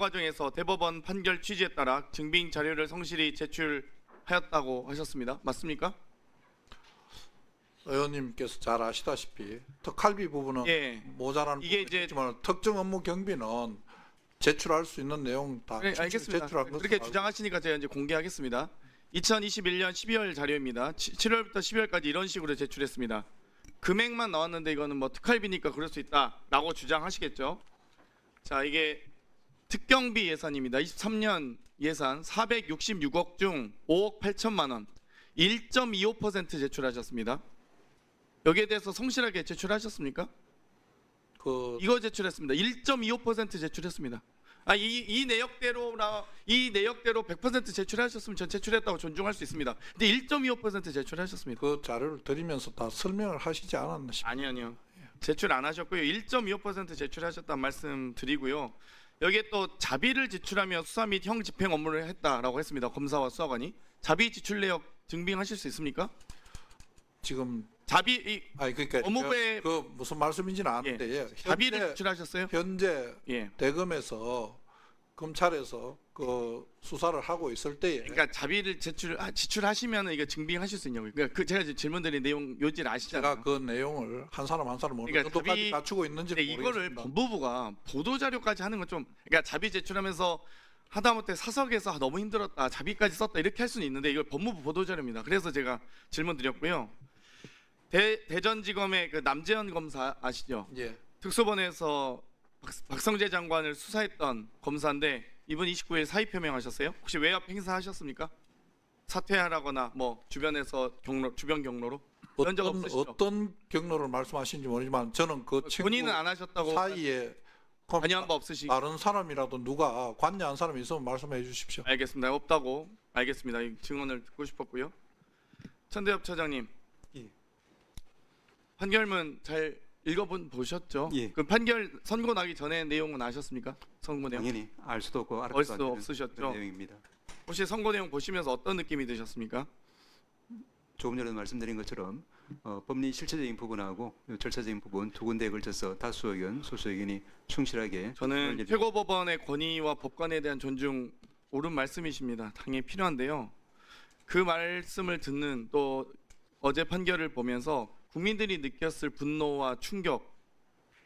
과정에서 대법원 판결 취지에 따라 증빙 자료를 성실히 제출하였다고 하셨습니다. 맞습니까? 의원님께서 잘 아시다시피 특활비 부분은 예. 모자란 이게 부분이 이제 있지만 특정 업무 경비는 제출할 수 있는 내용 다 네, 알겠습니다. 제출한 것으로 그렇게 알고 주장하시니까 제가 이제 공개하겠습니다. 2021년 12월 자료입니다. 7월부터 12월까지 이런 식으로 제출했습니다. 금액만 나왔는데 이거는 뭐 특활비니까 그럴 수 있다라고 주장하시겠죠. 자, 이게 특경비 예산입니다. 23년 예산 466억 중 5억 8천만 원, 1.25% 제출하셨습니다. 여기에 대해서 성실하게 제출하셨습니까? 이거 제출했습니다. 1.25% 제출했습니다. 이 내역대로 100% 제출하셨으면 전 제출했다고 존중할 수 있습니다. 근데 1.25% 제출하셨습니다. 그 자료를 드리면서 다 설명을 하시지 않았나 싶습니다. 아니요. 제출 안 하셨고요. 1.25% 제출하셨다는 말씀 드리고요. 여기에 또 자비를 지출하며 수사 및 형 집행 업무를 했다라고 했습니다. 검사와 수사관이. 자비 지출 내역 증빙하실 수 있습니까? 지금 자비 그러니까 법무부의 그 무슨 말씀인지는 아는데 자비를 지출하셨어요? 현재 예. 대검에서 검찰에서 그 수사를 하고 있을 때에 그러니까 자비를 지출하시면 이거 증빙하실 수 있냐고요. 그러니까 제가 지금 질문드린 내용 요지를 아시잖아요. 제가 그 내용을 한 사람 어느 그러니까 정도까지 갖추고 있는지 근데 이거를 모르겠습니다. 법무부가 보도 자료까지 하는 건 좀 그러니까 자비 제출하면서 하다못해 사석에서 너무 힘들었다 자비까지 썼다 이렇게 할 수는 있는데 이걸 법무부 보도 자료입니다. 그래서 제가 질문 드렸고요. 대전지검의 그 남재현 검사 아시죠? 예. 특수본에서 박성재 장관을 수사했던 검사인데 이분 29일 사의 표명하셨어요? 혹시 외압 행사하셨습니까? 사퇴하라거나 뭐 주변에서 주변 경로로 그런 적 없으시죠? 어떤 경로를 말씀하시는지 모르지만 저는 그 친구 본인은 안 하셨다고 사이에 관여한 바 없으시고 다른 사람이라도 누가 관여한 사람이 있으면 말씀해 주십시오. 알겠습니다. 없다고 알겠습니다. 이 증언을 듣고 싶었고요. 천대엽 차장님, 예. 판결문 잘 보셨죠? 예. 그 판결 선고 나기 전에 내용은 아셨습니까? 선고 내용. 당연히 알 수도 없고 알 알아도 수도 안 되는 없으셨죠? 그런 내용입니다. 혹시 선고 내용 보시면서 어떤 느낌이 드셨습니까? 조금 전에 말씀드린 것처럼 법리 실체적인 부분하고 절차적인 부분 두 군데에 걸쳐서 다수 의견, 소수 의견이 충실하게 저는 최고법원의 권위와 법관에 대한 존중 옳은 말씀이십니다. 당연히 필요한데요. 그 말씀을 듣는 또 어제 판결을 보면서 국민들이 느꼈을 분노와 충격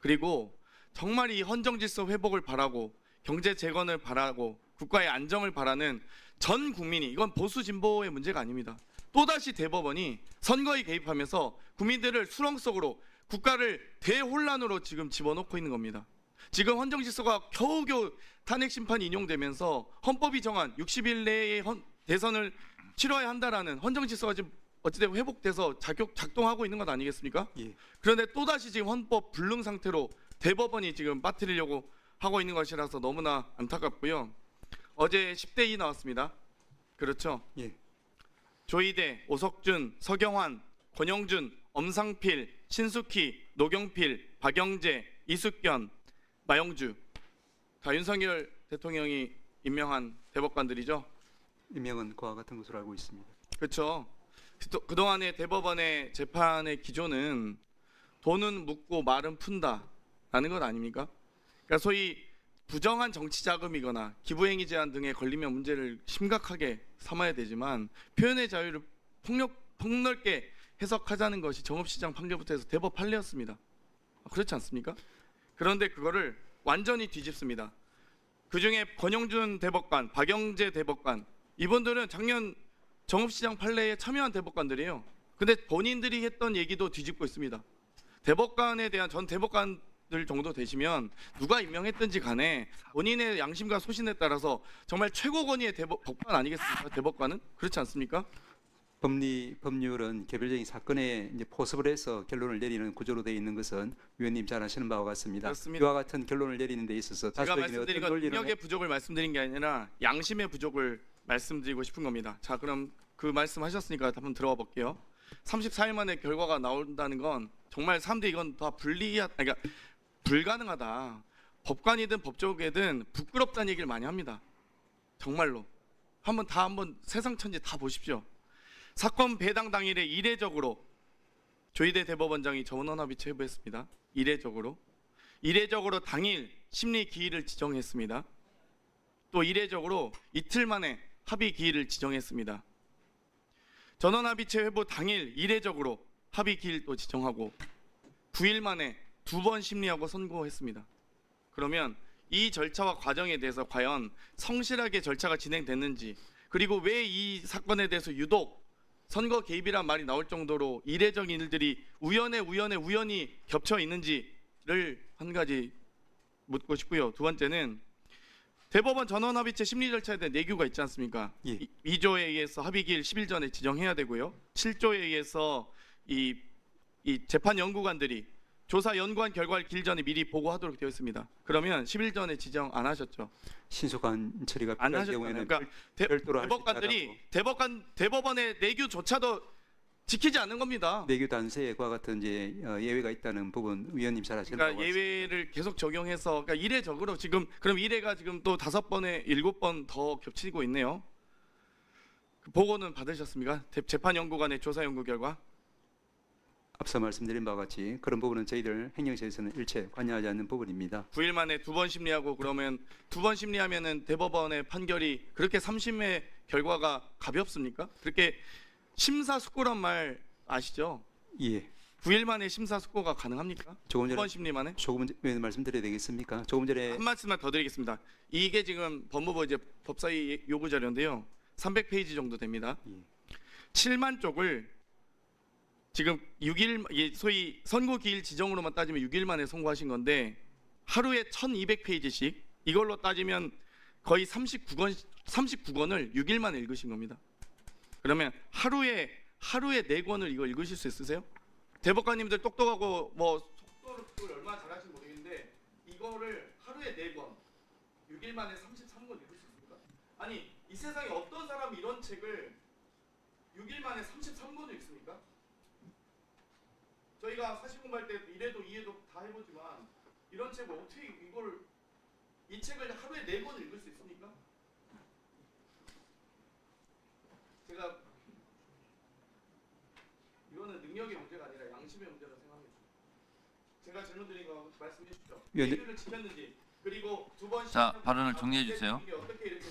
그리고 정말 이 헌정질서 회복을 바라고 경제 재건을 바라고 국가의 안정을 바라는 전 국민이 이건 보수 진보의 문제가 아닙니다. 또다시 대법원이 선거에 개입하면서 국민들을 수렁 속으로 국가를 대혼란으로 지금 집어넣고 있는 겁니다. 지금 헌정질서가 겨우겨우 탄핵 심판이 인용되면서 헌법이 정한 60일 내에 대선을 치러야 한다라는 헌정질서가 지금 어찌되고 회복돼서 작동하고 있는 것 아니겠습니까? 예. 그런데 또다시 지금 헌법 불능 상태로 대법원이 지금 빠뜨리려고 하고 있는 것이라서 너무나 안타깝고요. 어제 10대 2 나왔습니다. 그렇죠? 예. 조희대, 오석준, 서경환, 권영준, 엄상필, 신숙희, 노경필, 박영재, 이숙견, 마영주 다 윤석열 대통령이 임명한 대법관들이죠. 임명은 그와 같은 것으로 알고 있습니다. 그렇죠. 그동안의 대법원의 재판의 기조는 돈은 묻고 말은 푼다라는 것 아닙니까? 그러니까 소위 부정한 정치 자금이거나 기부행위 제한 등에 걸리면 문제를 심각하게 삼아야 되지만 표현의 자유를 폭넓게 해석하자는 것이 정읍시장 판결부터 해서 대법 판례였습니다. 그렇지 않습니까? 그런데 그거를 완전히 뒤집습니다. 그중에 권영준 대법관, 박영재 대법관 이분들은 작년 정읍시장 판례에 참여한 대법관들이에요. 근데 본인들이 했던 얘기도 뒤집고 있습니다. 대법관에 대한 전 대법관들 정도 되시면 누가 임명했든지 간에 본인의 양심과 소신에 따라서 정말 최고 권위의 법관 아니겠습니까? 대법관은 그렇지 않습니까? 법률은 개별적인 사건에 이제 포섭을 해서 결론을 내리는 구조로 되어 있는 것은 위원님 잘 아시는 바와 같습니다. 그렇습니다. 이와 같은 결론을 내리는 데 있어서 제가 다수 의견이 말씀드린 어떤 건 논리를 능력의 부족을 말씀드린 게 아니라 양심의 부족을 말씀드리고 싶은 겁니다. 자, 그럼 그 말씀하셨으니까 한번 들어가 볼게요. 34일 만에 결과가 나온다는 건 정말 사람들이 이건 다 그러니까 불가능하다. 법관이든 법조계든 부끄럽다는 얘기를 많이 합니다. 정말로 한번 세상 천지 다 보십시오. 사건 배당 당일에 이례적으로 조희대 대법원장이 전원합의 체부했습니다. 이례적으로 당일 심리 기일을 지정했습니다. 또 이례적으로 이틀 만에 합의 기일을 지정했습니다. 전원합의체 회부 당일 이례적으로 합의 기일도 지정하고 9일 만에 2번 심리하고 선고했습니다. 그러면 이 절차와 과정에 대해서 과연 성실하게 절차가 진행됐는지, 그리고 왜 이 사건에 대해서 유독 선거 개입이란 말이 나올 정도로 이례적인 일들이 우연히 겹쳐 있는지를 한 가지 묻고 싶고요. 두 번째는 대법원 전원합의체 심리 절차에 대한 내규가 있지 않습니까? 예. 2조에 의해서 합의기일 10일 전에 지정해야 되고요. 7조에 의해서 이 재판 연구관들이 조사 연구한 결과를 기일 전에 미리 보고하도록 되어 있습니다. 그러면 10일 전에 지정 안 하셨죠? 신속한 처리가 안 필요한 하셨잖아요. 경우에는 그러니까 별도로 할수 대법관들이 있다라고. 대법원의 내규조차도 지키지 않는 겁니다. 내규 단서와 같은 이제 예외가 있다는 부분 위원님 잘 아시는 그러니까 것 같습니다. 예외를 계속 적용해서 그러니까 이례적으로 지금 그럼 이례가 지금 또 5번에 7번 더 겹치고 있네요. 그 보고는 받으셨습니까? 재판 연구관의 조사 연구 결과? 앞서 말씀드린 바와 같이 그런 부분은 저희들 행정처에서는 일체 관여하지 않는 부분입니다. 9일 만에 2번 심리하고 그러면 2번 심리하면은 대법원의 판결이 그렇게 3심의 결과가 가볍습니까? 그렇게 심사숙고란 말 아시죠? 예. 9일 만에 심사숙고가 가능합니까? 조금 전에 2번 심리 만에? 조금 전에 말씀드려야 되겠습니까? 조금 전에 한 말씀만 더 드리겠습니다. 이게 지금 법무부 이제 법사위 요구 자료인데요. 300페이지 정도 됩니다. 예. 7만 쪽을 지금 6일 소위 선고 기일 지정으로만 따지면 6일 만에 선고하신 건데 하루에 1200페이지씩 이걸로 따지면 거의 39권을 6일 만에 읽으신 겁니다. 그러면 하루에 4권을 이거 읽으실 수 있으세요? 대법관님들 똑똑하고 뭐 속도를 얼마나 잘하시는지 모르겠는데 이거를 하루에 4권 6일 만에 33권 읽을 수 있습니까? 아니 이 세상에 어떤 사람이 이런 책을 6일 만에 33권을 읽습니까? 저희가 사실 공부할 때 이래도 이해도 다 해보지만 이런 책을 어떻게 이 책을 하루에 4권을 읽을 수 있습니까? 제가 이거는 능력의 문제가 아니라 양심의 문제라고 생각합니다. 제가 질문 드린 거 말씀해 주십시오. 위원님. 예규를 지켰는지 그리고 2번 자, 발언을 정리해 주세요. 이게 어떻게 이렇게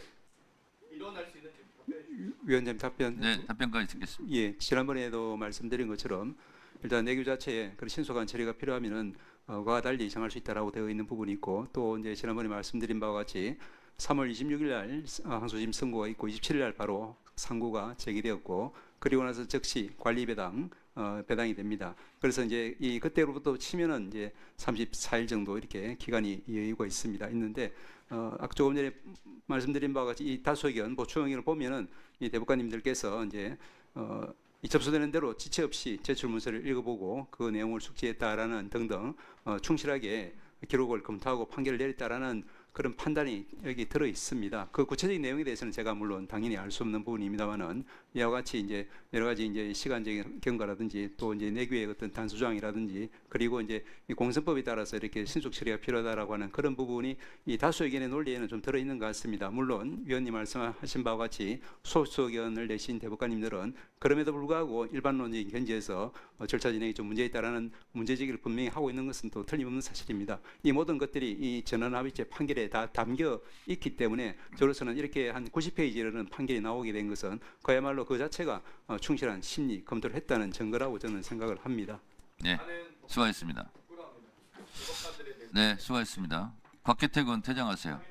일어날 수 있는지 답변해 주십시오. 위원님 답변. 네, 답변까지 듣겠습니다. 예, 지난번에도 말씀드린 것처럼 일단 내규 자체에 그런 신속한 처리가 필요하면은 과 달리 정할 수 있다라고 되어 있는 부분이 있고 또 이제 지난번에 말씀드린 바와 같이 3월 26일 날 항소심 선고가 있고 27일 날 바로 상고가 제기되었고 그리고 나서 즉시 관리 배당이 됩니다. 그래서 이제 이 그때로부터 치면은 이제 34일 정도 이렇게 기간이 여유가 있는데 아까 조금 전에 말씀드린 바와 같이 이 다수 의견 보충 의견을 보면은 이 대법관님들께서 이제 이 접수되는 대로 지체 없이 제출 문서를 읽어보고 그 내용을 숙지했다라는 등등 충실하게 기록을 검토하고 판결을 내렸다라는 그런 판단이 여기 들어 있습니다. 그 구체적인 내용에 대해서는 제가 물론 당연히 알 수 없는 부분입니다만은 이와 같이 이제 여러 가지 이제 시간적인 경과라든지 또 이제 내규의 어떤 단수 조항이라든지 그리고 이제 이 공선법에 따라서 이렇게 신속 처리가 필요하다라고 하는 그런 부분이 이 다수 의견의 논리에는 좀 들어 있는 것 같습니다. 물론 위원님 말씀하신 바와 같이 소수 의견을 내신 대법관님들은 그럼에도 불구하고 일반론적인 견지에서 절차 진행이 좀 문제 있다라는 문제제기를 분명히 하고 있는 것은 또 틀림없는 사실입니다. 이 모든 것들이 이 전원합의체 판결에 다 담겨 있기 때문에 저로서는 이렇게 한 90페이지에 이르는 판결이 나오게 된 것은 그야말로 그 자체가 충실한 심리 검토를 했다는 증거라고 저는 생각을 합니다. 네, 수고하셨습니다. 네, 수고하셨습니다. 곽기택 의원 퇴장하세요.